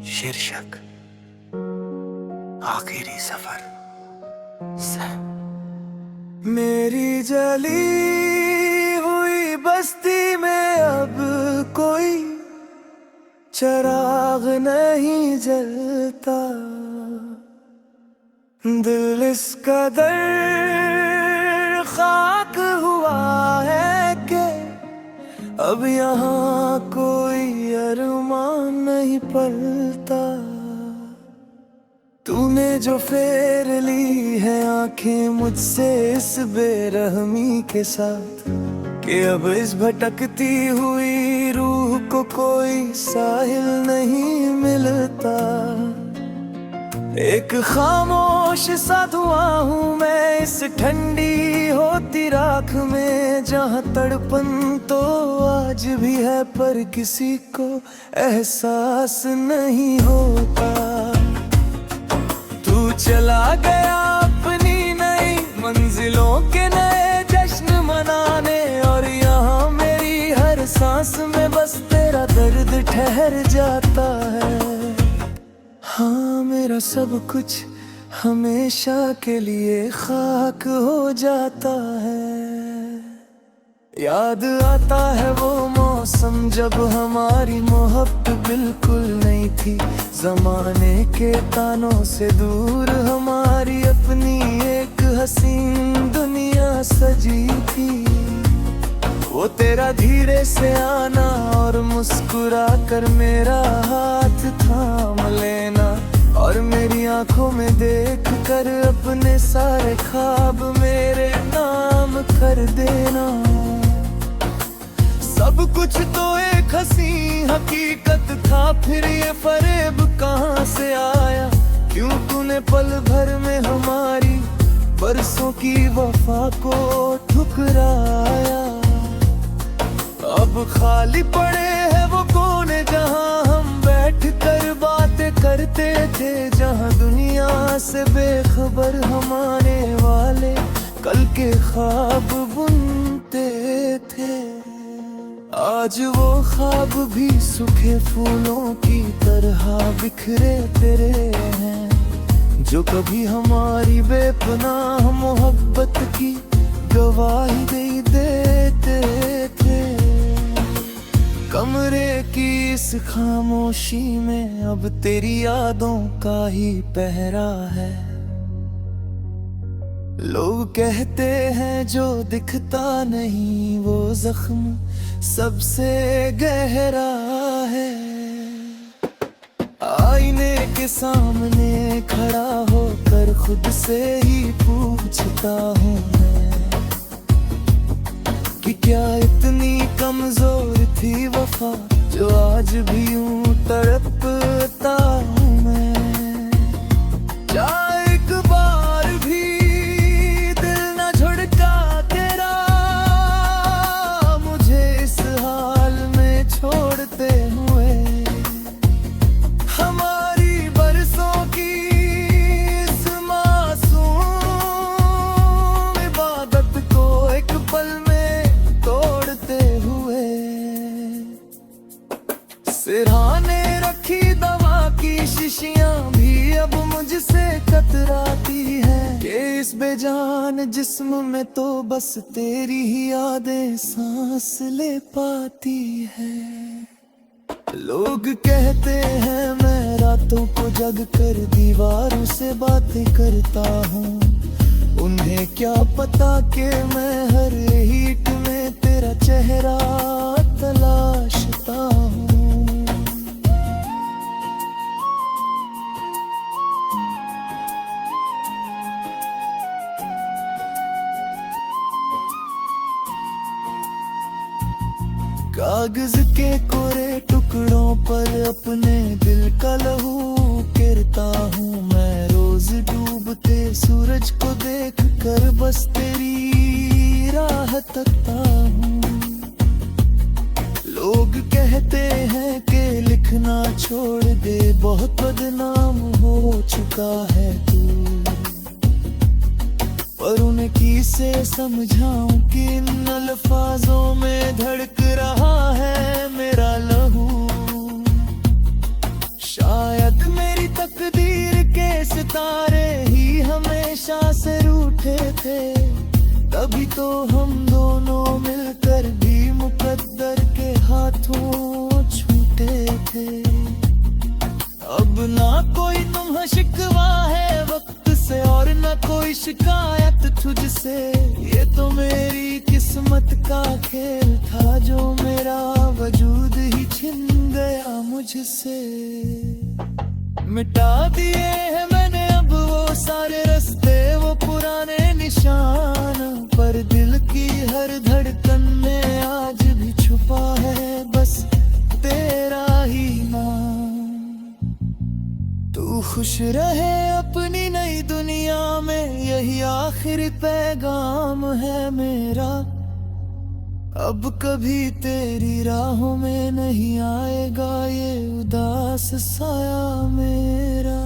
शीर्षक आखिरी सफर से। मेरी जली हुई बस्ती में अब कोई चिराग नहीं जलता। दिल इस कदर खाक हुआ है कि अब यहाँ कोई अरमान नहीं पलता। तूने जो फेर ली है आंखें मुझसे इस बेरहमी के साथ कि अब इस भटकती हुई रूह को कोई साहिल नहीं मिलता। एक खामोश सा धुआं हूँ मैं इस ठंडी होती राख में, जहाँ तड़पन तो आज भी है पर किसी को एहसास नहीं होता। तू चला गया अपनी नई मंजिलों के नए जश्न मनाने, और यहाँ मेरी हर सांस में बस तेरा दर्द ठहर जाता है। हाँ, मेरा सब कुछ हमेशा के लिए खाक हो जाता है। याद आता है वो मौसम जब हमारी मोहब्बत बिल्कुल नहीं थी, जमाने के तानों से दूर हमारी अपनी एक हसीन दुनिया सजी थी। वो तेरा धीरे से आना और मुस्कुरा कर मेरा हाथ थाम लेना, और मेरी आंखों में देख कर अपने सारे ख्वाब मेरे नाम कर देना। सब कुछ तो एक हसी हकीकत था, फिर ये फरेब कहाँ से आया? क्यों तूने पल भर में हमारी बरसों की वफा को ठुकराया? अब खाली पड़े हैं वो कोने जहाँ हम बैठ कर बातें करते थे, जहाँ दुनिया से बेखबर हमारे वाले कल के ख्वाब बुनते थे। आज वो ख्वाब भी सूखे फूलों की तरह बिखरे तेरे हैं, जो कभी हमारी बेपनाह मोहब्बत की गवाही दे देते थे। कमरे की इस खामोशी में अब तेरी यादों का ही पहरा है। लोग कहते हैं जो दिखता नहीं वो जख्म सबसे गहरा है। आईने के सामने खड़ा होकर खुद से ही पूछता हूँ मैं कि क्या इतनी कमजोर थी वफा जो आज भी यूं तड़पता हूँ मैं। क्या एक बार भी दिल न झुड़का तेरा मुझे इस हाल में छोड़ते हुए? हमारी बरसों की इस मासूम इबादत को एक पल में तोड़ते हुए, सिरहाने रखी दवा की शीशियां भी अब मुझसे कतराती है कि इस बेजान जिस्म में तो बस तेरी ही यादें सांस ले पाती है। लोग कहते हैं मैं रातों को जग कर दीवारों से बातें करता हूँ, उन्हें क्या पता कि मैं हर हीट में तेरा चेहरा तलाशता हूँ। कागज के कोरे टुकड़ों पर अपने दिल का लहू गिरता हूँ मैं, रोज डूबते सूरज को देख कर बस तेरी राह तकता हूँ। लोग कहते हैं कि लिखना छोड़ दे, बहुत बदनाम हो चुका है तू, पर उन्हें किसे समझाऊं कि इन अल्फाजों में धड़क रहा है मेरा लहू। शायद तो हम दोनों मिलकर भी मुकद्दर के हाथों छूटे थे। अब ना कोई तुम्हें शिकवा है वक्त से और ना कोई शिकायत तुझसे। ये तो मेरी किस्मत का खेल था जो मेरा वजूद ही छिन गया मुझसे। मिटा दिए हैं मैंने अब वो सारे रास्ते, वो पुराने निशान, पर दिल की हर धड़कन में आज भी छुपा है बस तेरा ही नाम। तू खुश रहे अपनी नई दुनिया में, यही आखिरी पैगाम है मेरा। अब कभी तेरी राहों में नहीं आएगा ये उदास साया मेरा।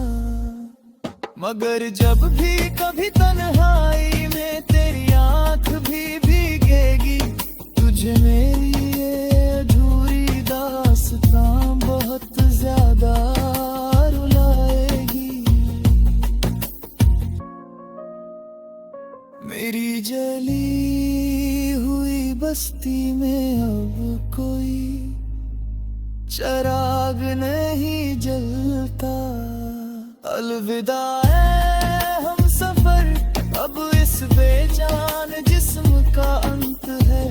मगर जब भी कभी तन्हाई में तेरी आंख भी भीगेगी, तुझे मेरी ये अधूरी दास्तां बहुत ज्यादा रुलाएगी। मेरी जली हुई बस्ती में अब कोई चिराग नहीं जलता। अलविदा है हम सफर, अब इस बेजान जिस्म का अंत है।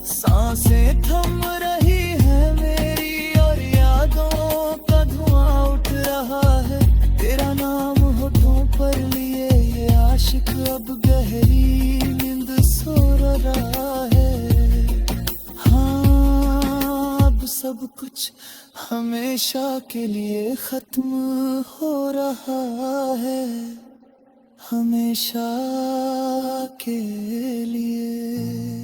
सांसें थम रही है मेरी और यादों का धुआं उठ रहा है। तेरा नाम होठों पर लिए ये आशिक अब गहरी नींद सो रहा है। हाँ, अब सब कुछ हमेशा के लिए खत्म हो रहा है, हमेशा के लिए।